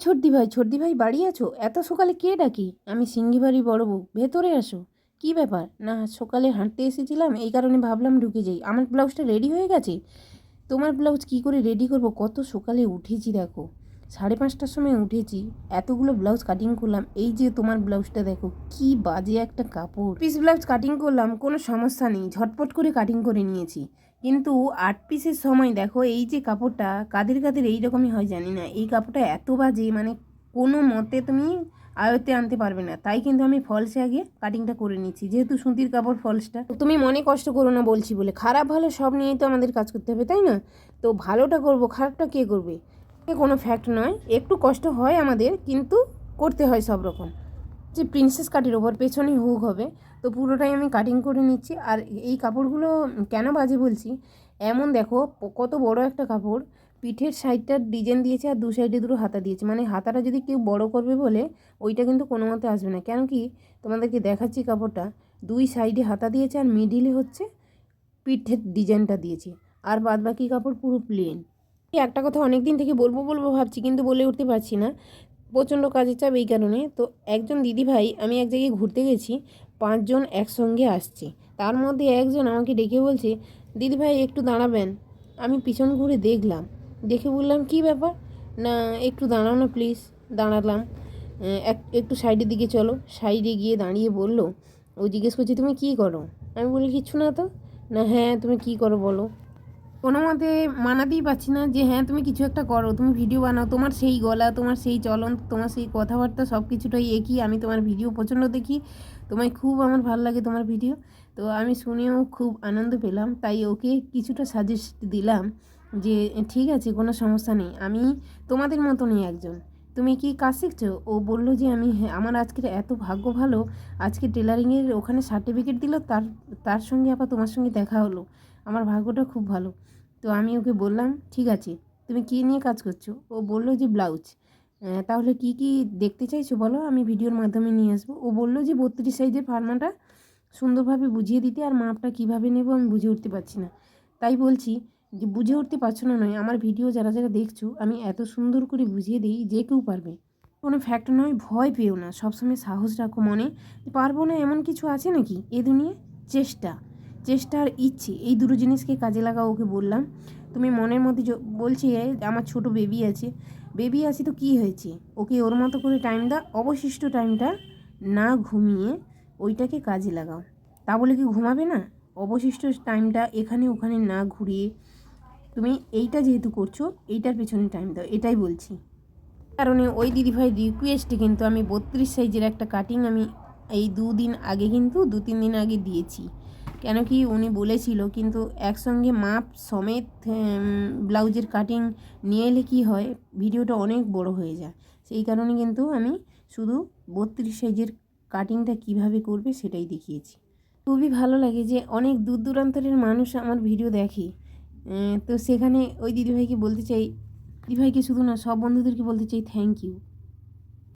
ছোটদি ভাই বাড়ি আছো? এত সকালে কে ডাকি? আমি সিঙ্গি বাড়ি বড় বউ, ভেতরে আসো। কি ব্যাপার? না সকালে হাঁটতে এসেছিলাম, এই কারণে ভাবলাম ঢুকে যাই। আমার ব্লাউজটা রেডি হয়ে গেছে? তোমার ব্লাউজ কি করে রেডি করব? কত সকালে উঠেছি দেখো, 5:30টার সময় উঠেছি, এতগুলো ব্লাউজ কাটিং করলাম। এই যে তোমার ব্লাউজটা দেখো, কি বাজে একটা কাপড়। পিস ব্লাউজ কাটিং করলাম, কোনো সমস্যা নেই, ঝটপট করে কাটিং করে নিয়েছি। কিন্তু 8 পিসের সময় দেখো, এই যে কাপড়টা কাদের কাদের এইরকমই হয় জানি না, এই কাপড়টা এত বাজে, মানে কোনো মতে তুমি আয়ত্তে আনতে পারবে না। তাই কিন্তু আমি ফলসে আগে কাটিংটা করে নিচ্ছি, যেহেতু সুতির কাপড় ফলসটা। তুমি মনে কষ্ট করো না বলছি বলে, খারাপ ভালো সব নিয়েই তো আমাদের কাজ করতে হবে, তাই না? তো ভালোটা করব, খারাপটা কে করবে? কোনো ফ্যাক্ট নয়, একটু কষ্ট হয় আমাদের, কিন্তু করতে হয় সব রকম। যে প্রিন্সেস কাটের ওপর পেছনে হুক হবে, তো পুরোটাই আমি কাটিং করে নিচ্ছি। আর এই কাপড়গুলো কেন বাজে বলছি, এমন দেখো কত বড় একটা কাপড়, পিঠের সাইডটা ডিজাইন দিয়েছে আর দু সাইডে দুটো হাতা দিয়েছে, মানে হাতাটা যদি কেউ বড় করবে বলে ওইটা কিন্তু কোনো মতে আসবে না। কেন কি তোমাদেরকে দেখাচ্ছি, কাপড়টা দুই সাইডে হাতা দিয়েছে আর মিডিলে হচ্ছে পিঠের ডিজাইনটা দিয়েছে, আর বাদ বাকি কাপড় পুরো প্লেন। একটা কথা অনেক দিন থেকে বলবো বলবো ভাবছি, কিন্তু বলে উঠতে পারছি না, প্রচণ্ড কাজের চাপ এই কারণে। তো একজন দিদিভাই, আমি এক জায়গায় ঘুরতে গেছি, 5 জন একসঙ্গে আসছে, তার মধ্যে একজন আমাকে ডেকে বলছে, দিদিভাই একটু দাঁড়াবেন। আমি পিছন ঘুরে দেখলাম, দেখে বললাম কি ব্যাপার, না একটু দাঁড়াও না প্লিজ। দাঁড়ালাম, একটু সাইডের দিকে চলো। সাইডে গিয়ে দাঁড়িয়ে বলল, ও জিজ্ঞেস করছে তুমি কী করো? আমি বলি কিচ্ছু না তো। না হ্যাঁ তুমি কী করো বলো। কোনো মতে মানাতেই পারছি না যে হ্যাঁ তুমি কিছু একটা করো, তুমি ভিডিও বানাও, তোমার সেই গলা, তোমার সেই চলন, তোমার সেই কথাবার্তা সব কিছুটাই একই। আমি তোমার ভিডিও প্রচণ্ড দেখি, তোমায় খুব আমার ভালো লাগে তোমার ভিডিও। তো আমি শুনেও খুব আনন্দ পেলাম, তাই ওকে কিছুটা সাজেস্ট দিলাম যে ঠিক আছে কোনো সমস্যা নেই, আমি তোমাদের মতনই একজন, তুমি কি কাজ শিখছো? ও বললো যে আমি, হ্যাঁ আমার আজকের এত ভাগ্য ভালো, আজকে টেলারিংয়ের ওখানে সার্টিফিকেট দিল, তার সঙ্গে আবার তোমার সঙ্গে দেখা হলো, আমার ভাগ্যটা খুব ভালো। তো আমি ওকে বললাম ঠিক আছে, তুমি কী নিয়ে কাজ করছো? ও বললো যে ব্লাউজ। তাহলে কি কি দেখতে চাইছো বলো, আমি ভিডিওর মাধ্যমে নিয়ে আসবো। ও বললো যে 32 সাইজের ফার্মাটা সুন্দরভাবে বুঝিয়ে দিতে, আর মাপটা কীভাবে নেবো আমি বুঝে উঠতে পারছি না। তাই বলছি যে বুঝে উঠতে পারছো না নয়, আমার ভিডিও যারা যারা দেখছো আমি এত সুন্দর করে বুঝিয়ে দিই, যে কেউ পারবে, কোনো ফ্যাক্ট নয়। ভয় পেও না, সবসময় সাহস রাখো মনে, পারবো না এমন কিছু আছে নাকি এ দুনিয়ায়। চেষ্টা, চেষ্টা আর ইচ্ছে, এই দুটো জিনিসকে কাজে লাগাও। ওকে বললাম তুমি মনের মধ্যে বলছি আমার ছোট বেবি আছে তো কী হয়েছে, ওকে ওর মতো করে টাইম দাও, অবশিষ্ট টাইমটা না ঘুমিয়ে ওইটাকে কাজে লাগাও। তা বলে কি ঘুমাবে না? অবশিষ্ট টাইমটা এখানে ওখানে না ঘুরিয়ে তুমি এইটা যেহেতু করছো, এইটার পেছনে টাইম দাও, এটাই বলছি। কারণে ওই দিদিভাই রিকোয়েস্টে কিন্তু আমি 32 সাইজের একটা কাটিং আমি এই 2 দিন আগে, কিন্তু 2-3 দিন আগে দিয়েছি। কেন কি উনি বলেছিল, কিন্তু একসঙ্গে মাপ সমেত ব্লাউজের কাটিং নিয়ে এলে কী হয়, ভিডিওটা অনেক বড় হয়ে যায়। সেই কারণে কিন্তু আমি শুধু 32 সাইজের কাটিংটা কিভাবে করবে সেটাই দেখিয়েছি। খুবই ভালো লাগে যে অনেক দূর দূরান্তরের মানুষ আমার ভিডিও দেখে। তো সেখানে ওই দিদিভাইকে বলতে চাই, দিদিভাইকে শুধু না, সব বন্ধুদেরকে বলতে চাই থ্যাংক ইউ।